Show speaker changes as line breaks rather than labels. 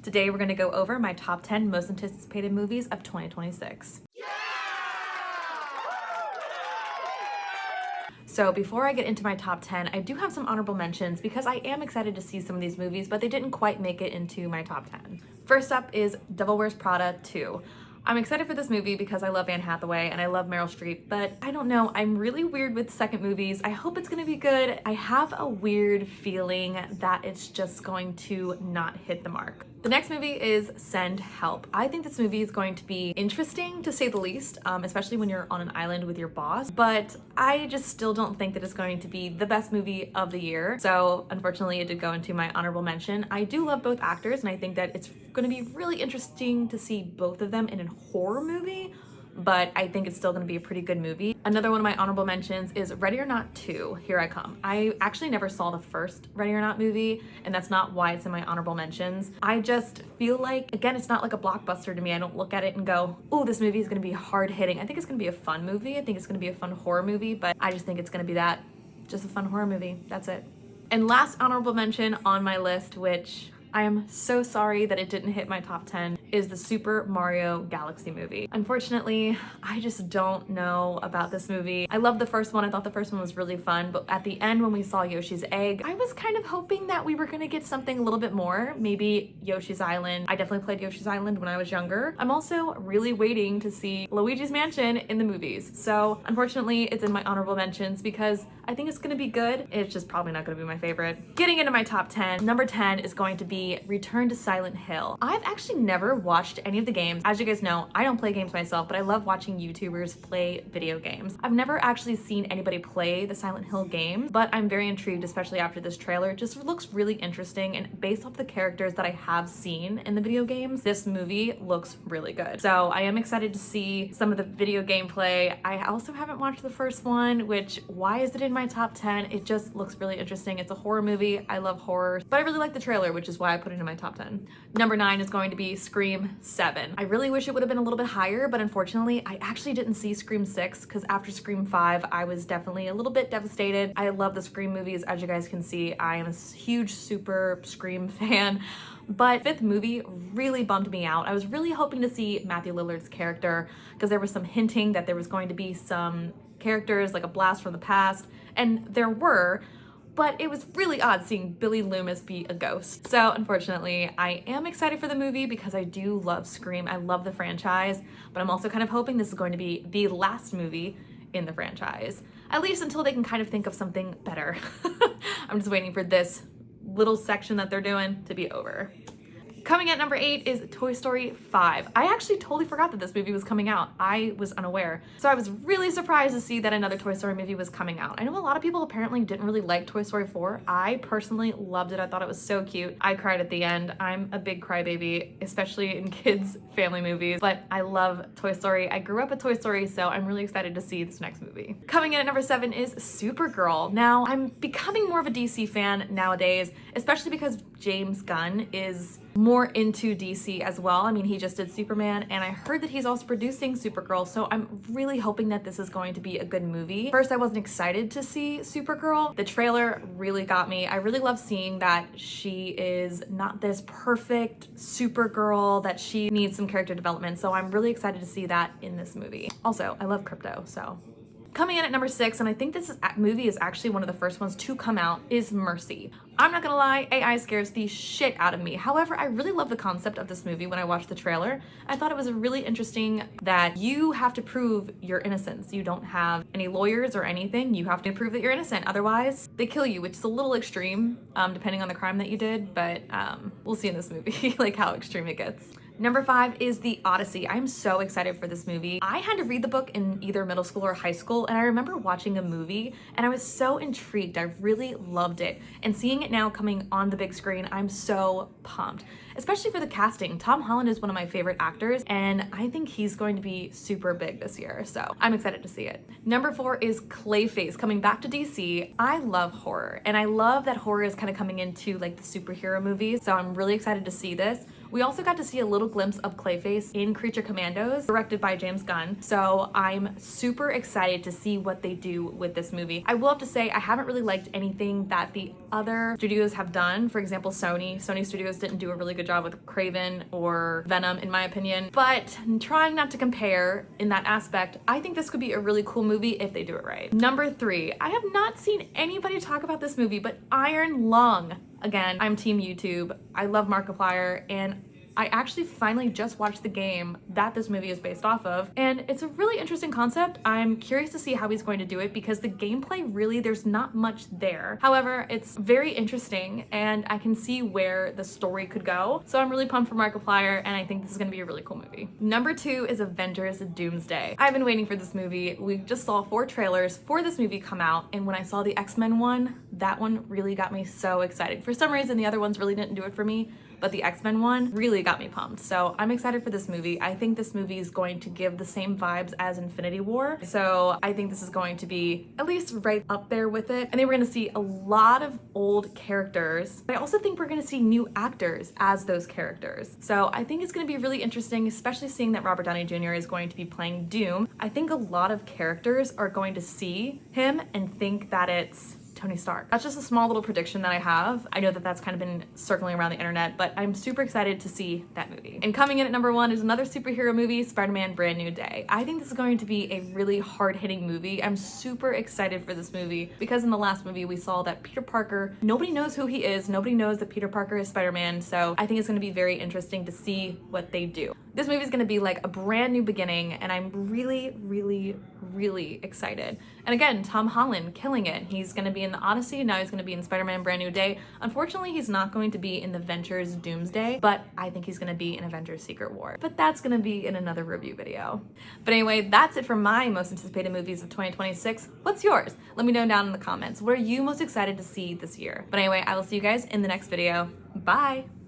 Today we're going to go over my top 10 most anticipated movies of 2026. So before I get into my top 10, I do have some honorable mentions because I am excited to see some of these movies, but they didn't quite make it into my top 10. First up is Devil Wears Prada 2. I'm excited for this movie because I love Anne Hathaway and I love Meryl Streep, but I don't know, I'm really weird with second movies. I hope it's gonna be good. I have a weird feeling that it's just going to not hit the mark. The next movie is Send Help. I think this movie is going to be interesting to say the least, especially when you're on an island with your boss, but I just still don't think that it's going to be the best movie of the year. So unfortunately it did go into my honorable mention. I do love both actors and I think that it's going to be really interesting to see both of them in a horror movie, but I think it's still going to be a pretty good movie. Another one of my honorable mentions is Ready or Not 2, Here I Come. I actually never saw the first Ready or Not movie, and that's not why it's in my honorable mentions. I just feel like, again, it's not like a blockbuster to me. I don't look at it and go, oh, this movie is going to be hard hitting. I think it's going to be a fun movie. I think it's going to be a fun horror movie, but I just think it's going to be that, just a fun horror movie. That's it. And last honorable mention on my list, which I am so sorry that it didn't hit my top 10, is the Super Mario Galaxy movie. Unfortunately, I just don't know about this movie. I love the first one. I thought the first one was really fun, but at the end when we saw Yoshi's Egg, I was kind of hoping that we were gonna get something a little bit more, maybe Yoshi's Island. I definitely played Yoshi's Island when I was younger. I'm also really waiting to see Luigi's Mansion in the movies. So unfortunately, it's in my honorable mentions because I think it's gonna be good. It's just probably not gonna be my favorite. Getting into my top 10, number 10 is going to be Return to Silent Hill. I've actually never watched any of the games. As you guys know, I don't play games myself, but I love watching YouTubers play video games. I've never actually seen anybody play the Silent Hill games, but I'm very intrigued, especially after this trailer. It just looks really interesting, and based off the characters that I have seen in the video games, this movie looks really good. So I am excited to see some of the video gameplay. I also haven't watched the first one, which, why is it in my top 10? It just looks really interesting. It's a horror movie. I love horror, but I really like the trailer, which is why I put it in my top 10. Number 9 is going to be Scream 7. I really wish it would have been a little bit higher, but unfortunately, I actually didn't see Scream 6 because after Scream 5, I was definitely a little bit devastated. I love the Scream movies. As you guys can see, I am a huge super Scream fan. But fifth movie really bummed me out. I was really hoping to see Matthew Lillard's character because there was some hinting that there was going to be some characters like a blast from the past, and there were, but it was really odd seeing Billy Loomis be a ghost. So unfortunately, I am excited for the movie because I do love Scream. I love the franchise, but I'm also kind of hoping this is going to be the last movie in the franchise, at least until they can kind of think of something better. I'm just waiting for this little section that they're doing to be over. Coming at number 8 is Toy Story 5. I actually totally forgot that this movie was coming out. I was unaware. So I was really surprised to see that another Toy Story movie was coming out. I know a lot of people apparently didn't really like Toy Story 4. I personally loved it. I thought it was so cute. I cried at the end. I'm a big crybaby, especially in kids' family movies, but I love Toy Story. I grew up with Toy Story, so I'm really excited to see this next movie. Coming in at number 7 is Supergirl. Now, I'm becoming more of a DC fan nowadays, especially because James Gunn is more into DC as well. I mean, he just did Superman, and I heard that he's also producing Supergirl, so I'm really hoping that this is going to be a good movie. First, I wasn't excited to see Supergirl. The trailer really got me. I really love seeing that she is not this perfect Supergirl, that she needs some character development, so I'm really excited to see that in this movie. Also, I love crypto, so. Coming in at number 6, and I think this movie is actually one of the first ones to come out, is Mercy. I'm not gonna lie, AI scares the shit out of me. However, I really love the concept of this movie when I watched the trailer. I thought it was really interesting that you have to prove your innocence. You don't have any lawyers or anything. You have to prove that you're innocent. Otherwise, they kill you, which is a little extreme, depending on the crime that you did, but we'll see in this movie like how extreme it gets. Number 5 is The Odyssey. I'm so excited for this movie. I had to read the book in either middle school or high school, and I remember watching a movie and I was so intrigued. I really loved it. And seeing it now coming on the big screen, I'm so pumped. Especially for the casting. Tom Holland is one of my favorite actors, and I think he's going to be super big this year, so I'm excited to see it. Number 4 is Clayface, coming back to DC. I love horror, and I love that horror is kind of coming into like the superhero movies, so I'm really excited to see this. We also got to see a little glimpse of Clayface in Creature Commandos, directed by James Gunn. So I'm super excited to see what they do with this movie. I will have to say I haven't really liked anything that the other studios have done. For example, Sony Studios didn't do a really good job with Craven or Venom in my opinion, but trying not to compare in that aspect, I think this could be a really cool movie if they do it right. Number 3, I have not seen anybody talk about this movie, but Iron Lung. Again, I'm team YouTube. I love Markiplier, and I actually finally just watched the game that this movie is based off of, and it's a really interesting concept. I'm curious to see how he's going to do it because the gameplay really, there's not much there. However, it's very interesting and I can see where the story could go. So I'm really pumped for Markiplier and I think this is gonna be a really cool movie. Number 2 is Avengers Doomsday. I've been waiting for this movie. We just saw 4 trailers for this movie come out, and when I saw the X-Men one, that one really got me so excited. For some reason, the other ones really didn't do it for me, but the X-Men one really got me pumped. So I'm excited for this movie. I think this movie is going to give the same vibes as Infinity War. So I think this is going to be at least right up there with it. And then we're gonna see a lot of old characters. But I also think we're gonna see new actors as those characters. So I think it's gonna be really interesting, especially seeing that Robert Downey Jr. is going to be playing Doom. I think a lot of characters are going to see him and think that it's Tony Stark. That's just a small little prediction that I have. I know that that's kind of been circling around the internet, but I'm super excited to see that movie. And coming in at number 1 is another superhero movie, Spider-Man Brand New Day. I think this is going to be a really hard-hitting movie. I'm super excited for this movie because in the last movie we saw that Peter Parker, nobody knows who he is, nobody knows that Peter Parker is Spider-Man, so I think it's gonna be very interesting to see what they do. This movie is gonna be like a brand new beginning, and I'm really, really, really excited. And again, Tom Holland killing it. He's gonna be in the Odyssey, now he's gonna be in Spider-Man Brand New Day. Unfortunately, he's not going to be in the Avengers Doomsday, but I think he's gonna be in Avengers Secret War. But that's gonna be in another review video. But anyway, that's it for my most anticipated movies of 2026. What's yours? Let me know down in the comments. What are you most excited to see this year? But anyway, I will see you guys in the next video. Bye!